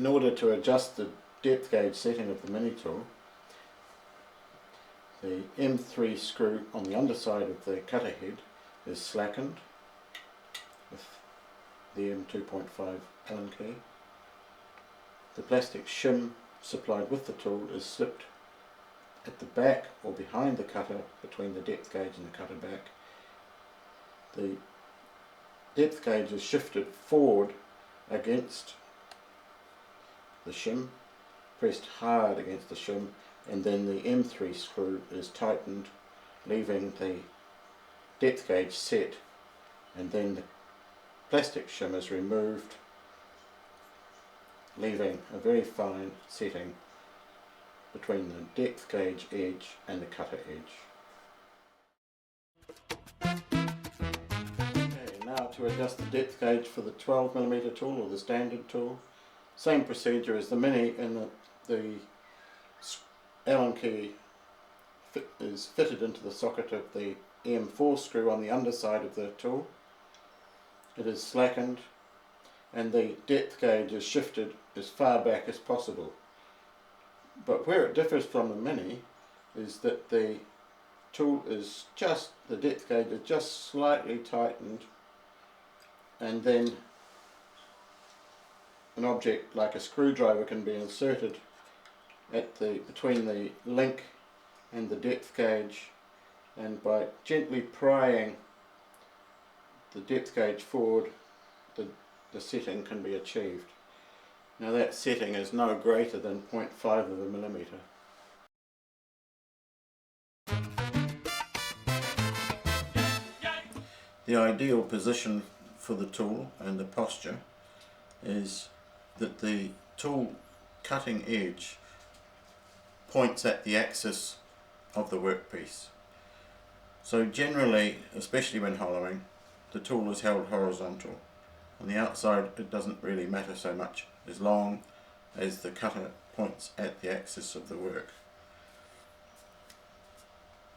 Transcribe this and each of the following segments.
In order to adjust the depth gauge setting of the mini tool, the M3 screw on the underside of the cutter head is slackened with the M2.5 Allen key. The plastic shim supplied with the tool is slipped at the back or behind the cutter between the depth gauge and the cutter back. The depth gauge is shifted forward against the shim, pressed hard against the shim, and then the M3 screw is tightened, leaving the depth gauge set, and then the plastic shim is removed, leaving a very fine setting between the depth gauge edge and the cutter edge. Okay, now to adjust the depth gauge for the 12mm tool or the standard tool. Same procedure as the mini, in the Allen key is fitted into the socket of the M4 screw on the underside of the tool. It is slackened and the depth gauge is shifted as far back as possible. But where it differs from the mini is that the tool is the depth gauge is just slightly tightened, and then an object like a screwdriver can be inserted between the link and the depth gauge, and by gently prying the depth gauge forward, the setting can be achieved. Now that setting is no greater than 0.5 of a millimetre. The ideal position for the tool and the posture is that the tool cutting edge points at the axis of the workpiece. So generally, especially when hollowing, the tool is held horizontal. On the outside it doesn't really matter so much, as long as the cutter points at the axis of the work.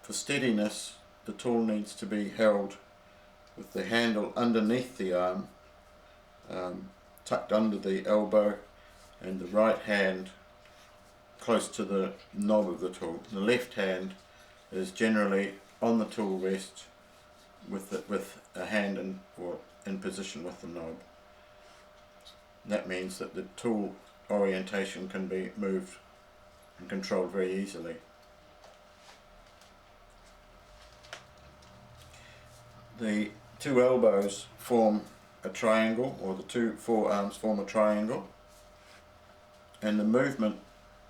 For steadiness, the tool needs to be held with the handle underneath the arm, tucked under the elbow, and the right hand close to the knob of the tool. The left hand is generally on the tool rest with a hand in position with the knob. That means that the tool orientation can be moved and controlled very easily. The two elbows form a triangle, or the two forearms form a triangle, and the movement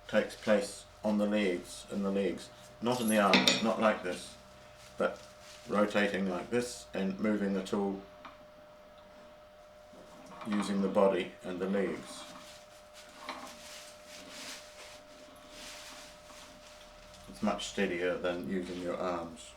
takes place on the legs, not in the arms, not like this, but rotating like this and moving the tool using the body and the legs. It's much steadier than using your arms.